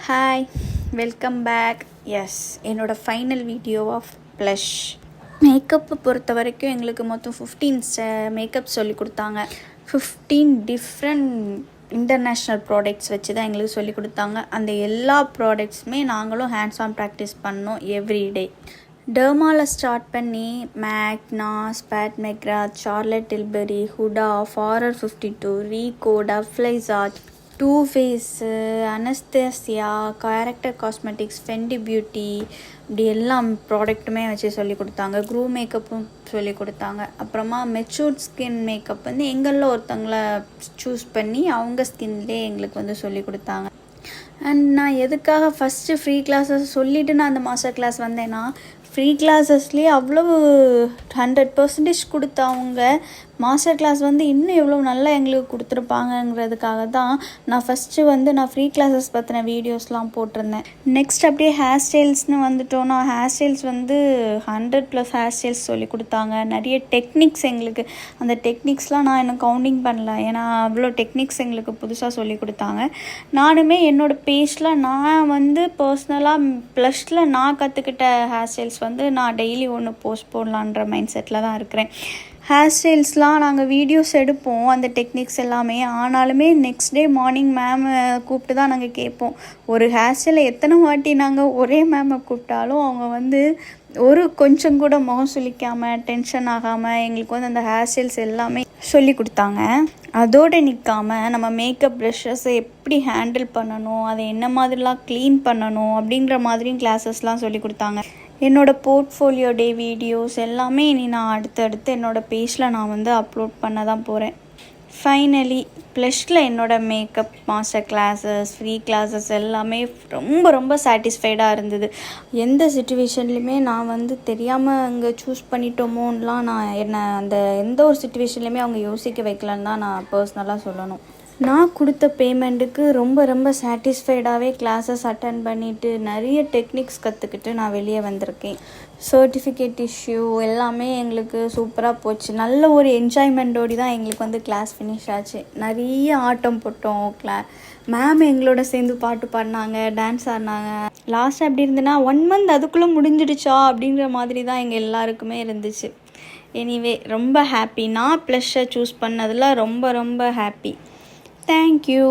Hi, welcome back. Yes, என்னோடய final video of blush makeup பொறுத்த வரைக்கும் எங்களுக்கு மொத்தம் 15 மேக்கப் சொல்லி கொடுத்தாங்க. 15 டிஃப்ரெண்ட் இன்டர்நேஷ்னல் ப்ராடக்ட்ஸ் வச்சு தான் எங்களுக்கு சொல்லி கொடுத்தாங்க. அந்த எல்லா ப்ராடக்ட்ஸுமே நாங்களும் ஹேண்ட்ஸ் ஆன் ப்ராக்டிஸ் பண்ணோம் எவ்ரிடே. டெர்மாவில் ஸ்டார்ட் பண்ணி MAC, Nars, Pat McGrath, Charlotte Tilbury, Huda, Forever 52, ரீகோ, டவ்லைசார்ட், Too Faced, Anastasia, Character Cosmetics, Fenty Beauty, இப்படி எல்லா ப்ராடக்ட்டுமே வச்சு சொல்லி கொடுத்தாங்க. க்ரூ மேக்கப்பும் சொல்லி கொடுத்தாங்க. அப்புறமா மெச்சூர்ட் ஸ்கின் மேக்கப் வந்து எங்களில் ஒருத்தவங்களை சூஸ் பண்ணி அவங்க ஸ்கின்லேயே எங்களுக்கு வந்து சொல்லி கொடுத்தாங்க. அண்ட் நான் எதுக்காக ஃபஸ்ட்டு ஃப்ரீ கிளாஸஸ் சொல்லிவிட்டு நான் அந்த மாஸ்டர் கிளாஸ் வந்தேன்னா, ஃப்ரீ கிளாஸஸ்லேயே அவ்வளவு 100% கொடுத்த அவங்க மாஸ்டர் கிளாஸ் வந்து இன்னும் எவ்வளோ நல்லா எங்களுக்கு கொடுத்துருப்பாங்கங்கிறதுக்காக தான் நான் ஃபஸ்ட்டு வந்து நான் ஃப்ரீ கிளாஸஸ் பற்றின வீடியோஸ்லாம் போட்டிருந்தேன். நெக்ஸ்ட் அப்படியே ஹேர் ஸ்டைல்ஸ்னு வந்துட்டோன்னா, ஹேர் ஸ்டைல்ஸ் வந்து 100+ ஹேர் ஸ்டைல்ஸ் சொல்லி கொடுத்தாங்க. நிறைய டெக்னிக்ஸ் எங்களுக்கு, அந்த டெக்னிக்ஸ்லாம் நான் இன்னும் கவுண்டிங் பண்ணல, ஏன்னா அவ்வளோ டெக்னிக்ஸ் எங்களுக்கு புதுசாக சொல்லி கொடுத்தாங்க. நானுமே என்னோடய பேஜில் நான் வந்து பர்சனலாக ப்ளஷில் நான் கற்றுக்கிட்ட ஹேர் ஸ்டைல்ஸ் வந்து நான் டெய்லி ஒன்று போஸ்ட் போடலான்ற மைண்ட் செட்டில் தான் இருக்கிறேன். ஹேர் ஸ்டைல்ஸ்லாம் நாங்கள் வீடியோஸ் எடுப்போம், அந்த டெக்னிக்ஸ் எல்லாமே. ஆனாலுமே நெக்ஸ்ட் டே மார்னிங் மேமை கூப்பிட்டு தான் நாங்கள் கேட்போம். ஒரு ஹேர் ஸ்டைலை எத்தனை வாட்டி நாங்கள் ஒரே மேமை கூப்பிட்டாலும் அவங்க வந்து ஒரு கொஞ்சம் கூட முகம் சுளிக்காமல், டென்ஷன் ஆகாமல் எங்களுக்கு வந்து அந்த ஹேர் ஸ்டைல்ஸ் எல்லாமே சொல்லி கொடுத்தாங்க. அதோடு நிற்காமல் நம்ம மேக்கப் ப்ரஷஸை எப்படி ஹேண்டில் பண்ணணும், அதை என்ன மாதிரிலாம் க்ளீன் பண்ணணும் அப்படிங்கிற மாதிரியும் கிளாஸஸ்லாம் சொல்லி கொடுத்தாங்க. என்னோடய போர்ட்ஃபோலியோ டே வீடியோஸ் எல்லாமே இனி நான் அடுத்தடுத்து என்னோடய பேஜில் நான் வந்து அப்லோட் பண்ண தான் போகிறேன். ஃபைனலி ப்ளஷில் என்னோடய makeup master classes, free classes எல்லாமே ரொம்ப ரொம்ப சாட்டிஸ்ஃபைடாக இருந்தது. எந்த சுச்சுவேஷன்லையுமே நான் வந்து தெரியாமல் அங்கே சூஸ் பண்ணிட்டோமோன்னெலாம் நான் அந்த எந்த ஒரு சுச்சுவேஷன்லையுமே அவங்க யோசிக்க வைக்கலன்னு தான் நான் பர்சனலாக சொல்லணும். நான் கொடுத்த பேமெண்ட்டுக்கு ரொம்ப ரொம்ப சாட்டிஸ்ஃபைடாகவே கிளாஸஸ் அட்டன் பண்ணிவிட்டு நிறைய டெக்னிக்ஸ் கற்றுக்கிட்டு நான் வெளியே வந்திருக்கேன். சர்டிஃபிகேட் இஷ்யூ எல்லாமே எங்களுக்கு சூப்பராக போச்சு. நல்ல ஒரு என்ஜாய்மெண்ட்டோடு தான் எங்களுக்கு வந்து கிளாஸ் ஃபினிஷ் ஆச்சு. நிறைய ஆட்டம் போட்டோம். மேம் எங்களோட சேர்ந்து பாட்டு பாடினாங்க, டான்ஸ் ஆடினாங்க. லாஸ்ட்டாக எப்படி இருந்ததுன்னா 1 month அதுக்குள்ளே முடிஞ்சிடுச்சா அப்படிங்கிற மாதிரி தான் எங்கள் எல்லாருக்குமே இருந்துச்சு. எனிவே ரொம்ப ஹாப்பி. நான் ப்ளஷை சூஸ் பண்ணதில் ரொம்ப ரொம்ப ஹாப்பி. Thank you.